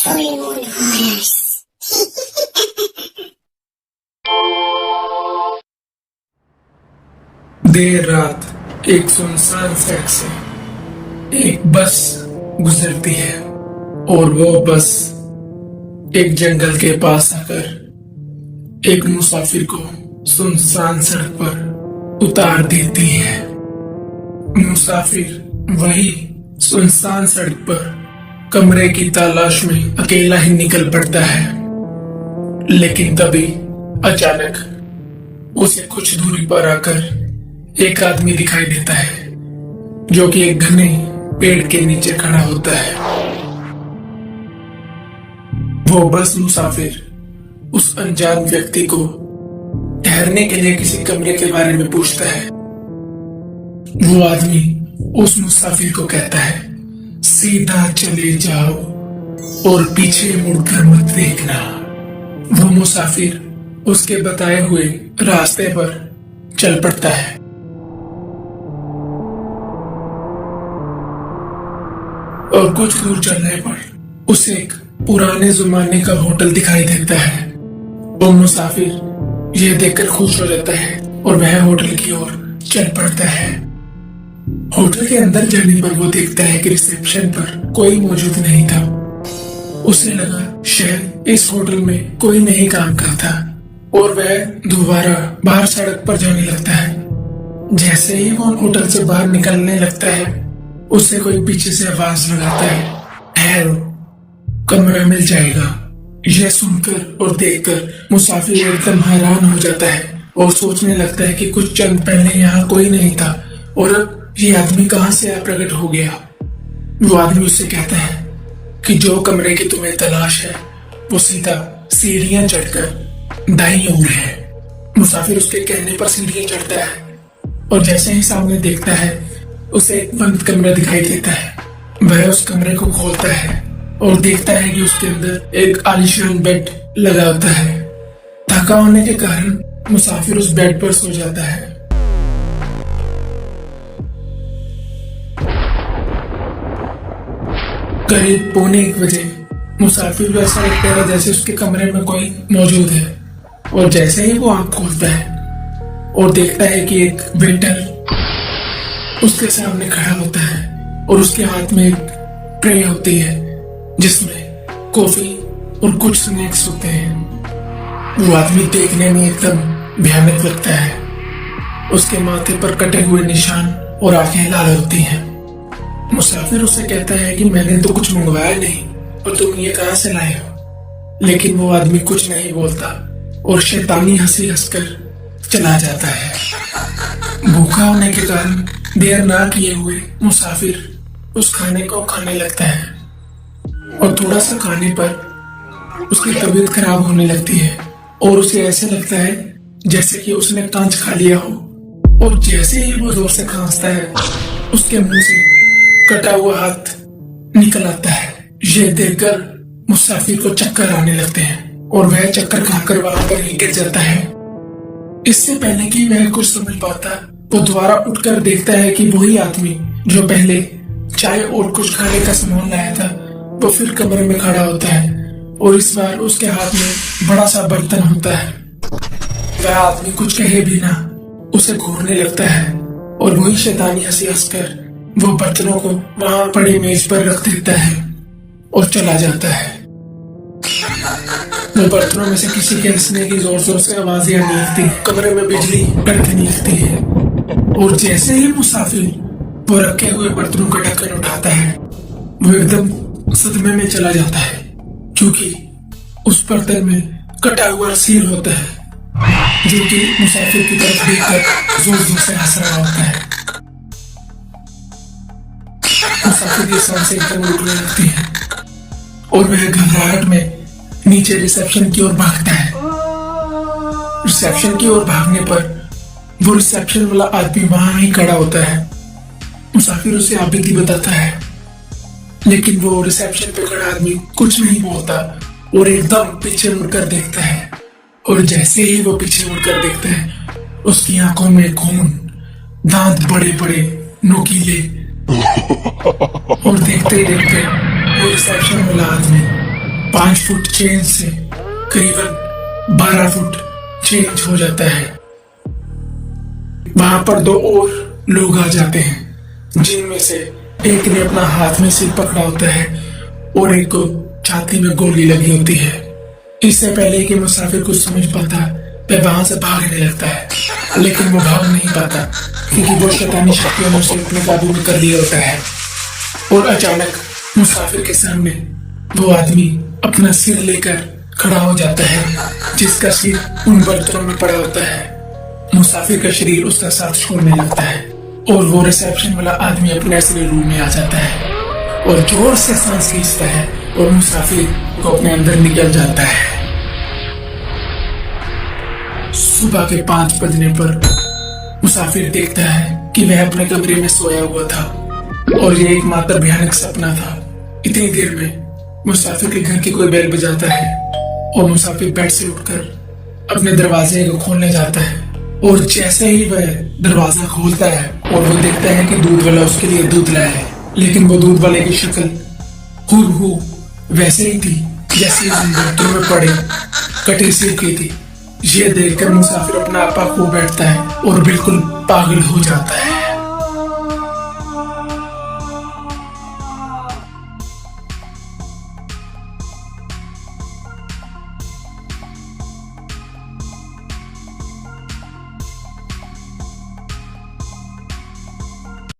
full moon horrors. देर रात एक सुनसान सड़क से एक बस गुजरती है और वो बस एक जंगल के पास आकर एक मुसाफिर को सुनसान सड़क पर उतार देती है। मुसाफिर वही सुनसान सड़क पर कमरे की तलाश में अकेला ही निकल पड़ता है, लेकिन तभी अचानक उसे कुछ दूरी पर आकर एक आदमी दिखाई देता है जो कि एक घने पेड़ के नीचे खड़ा होता है। वो बस मुसाफिर उस अनजान व्यक्ति को ठहरने के लिए किसी कमरे के बारे में पूछता है। वो आदमी उस मुसाफिर को कहता है, सीधा चले जाओ और पीछे मुड़कर मत देखना। वो मुसाफिर उसके बताए हुए रास्ते पर चल पड़ता है। और कुछ दूर चलने पर उसे एक पुराने जमाने का होटल दिखाई देता है। वो मुसाफिर यह देखकर खुश हो जाता है और वह होटल की ओर चल पड़ता है। होटल के अंदर जाने पर वो देखता है कि रिसेप्शन पर कोई मौजूद नहीं था। उसे लगा शायद इस होटल में कोई नहीं काम करता और वह दोबारा बाहर सड़क पर जाने लगता है। जैसे ही वो होटल से बाहर निकलने लगता है, उसे कोई पीछे से आवाज लगाता है, ठहरो, कमरा मिल जाएगा। यह सुनकर और देखकर मुसाफिर एकदम हैरान हो जाता है और सोचने लगता है कि कुछ चंद पहले यहाँ कोई नहीं था और अब ये आदमी कहाँ से प्रकट हो गया। वो आदमी उससे कहता है कि जो कमरे की तुम्हें तलाश है वो सीधा सीढ़ियां चढ़कर दाईं ओर है। मुसाफिर उसके कहने पर सीढ़ियां चढ़ता है और जैसे ही सामने देखता है उसे एक बंद कमरा दिखाई देता है। वह उस कमरे को खोलता है और देखता है कि उसके अंदर एक आलीशान बेड लगा होता है। थका होने के कारण मुसाफिर उस बेड पर सो जाता है। करीब 1:45 मुसाफिर को ऐसा लगता है जैसे उसके कमरे में कोई मौजूद है और जैसे ही वो आंख खोलता है और देखता है कि एक वेटर उसके सामने खड़ा होता है और उसके हाथ में एक ट्रे होती है जिसमें कॉफी और कुछ स्नैक्स होते हैं। वो आदमी देखने में एकदम भयानक लगता है। उसके माथे पर कटे हुए निशान और आंखें लाल होती हैं। मुसाफिर उसे कहता है कि मैंने तो कुछ मंगवाया नहीं और तुम ये कहां से लाए हो। लेकिन वो आदमी कुछ नहीं बोलता और शैतानी हंसी हंसकर चला जाता है। भूखा होने के कारण देर ना किए हुए मुसाफिर उस खाने को खाने लगता है और थोड़ा सा खाने पर उसकी तबीयत खराब होने लगती है और उसे ऐसे लगता है जैसे कि उसने कांच खा लिया हो। और जैसे ही वो जोर से खांसता है उसके मुंह से कटा हुआ हाथ निकल आता है। यह देखकर मुसाफिर को चक्कर आने लगते हैं और वह चक्कर खाकर वहां पर ही गिर जाता है। इससे पहले कि वह कुछ समझ पाता, वो दोबारा उठकर देखता है कि वही आदमी जो पहले चाय और कुछ खाने का सामान लाया था वो फिर कमरे में खड़ा होता है और इस बार उसके हाथ में बड़ा सा बर्तन होता है। वह आदमी कुछ कहे बिना उसे घूरने लगता है और वही शैतानी हंसी हंसकर वो बर्तनों को वहां पड़े मेज पर रख देता है और चला जाता है। वो बर्तनों में से किसी के हंसने की जोर जोर से आवाजें आने लगती है। कमरे में बिजली कड़कने लगती है और जैसे ही मुसाफिर वो रखे हुए बर्तनों का ढक्कन उठाता है वो एकदम सदमे में चला जाता है क्योंकि उस बर्तन में कटा हुआ सिर होता है जो कि मुसाफिर की तरफ देखकर जोर जोर से हंस रहा होता है। मुसाफिर की सांसें एकदम रुकने लगती है और वह घबराहट में नीचे रिसेप्शन की ओर भागता है। रिसेप्शन की ओर भागने पर वो रिसेप्शन वाला आदमी वहां ही खड़ा होता है। मुसाफिर उसे आपबीती बताता है लेकिन वो रिसेप्शन पे खड़ा आदमी कुछ नहीं बोलता और एकदम पीछे मुड़कर देखता है और जैसे ही वो पीछे मुड़कर देखता है उसकी आंखों में खून, दांत बड़े बड़े नोकीले और देखते देखते वो रिसेप्शन वाला आदमी 5 फुट चेंज से करीबन 12 फुट चेंज हो जाता है। वहां पर 2 और लोग आ जाते हैं, जिनमें से एक ने अपना हाथ में सिर पकड़ा होता है और एक को छाती में गोली लगी होती है। इससे पहले कि मुसाफिर कुछ समझ पाता, वह वहां से भागने लगता है, लेकिन वो भाग नहीं पाता क्योंकि वो शैतानी शक्तियों ने उसे अपने काबू में कर लिया होता है। और अचानक मुसाफिर के सामने वो आदमी अपना सिर लेकर खड़ा हो जाता है, जिसका सिर उन बर्तनों में पड़ा होता है। मुसाफिर का शरीर उसका साथ छोड़ने लगता है और वो रिसेप्शन वाला आदमी अपने असली रूम में आ जाता है और जोर से सांस खींचता है और मुसाफिर को अपने अंदर निकल जाता है। सुबह के 5 बजने पर मुसाफिर देखता है कि वह अपने कमरे में सोया हुआ था और यह एकमात्र भयानक सपना था। इतनी देर में मुसाफिर के घर की कोई बेल बजाता है और मुसाफिर बेड से उठकर अपने दरवाजे को खोलने जाता है और जैसे ही वह दरवाजा खोलता है और वो देखता है कि दूध वाला उसके लिए दूध लाया है, लेकिन वो दूध वाले की शक्ल हूबहू वैसे ही थी जैसे बर्तन में पड़े कटे सिर की थी। ये देखकर मुसाफिर अपना आपा खो बैठता है और बिल्कुल पागल हो जाता है।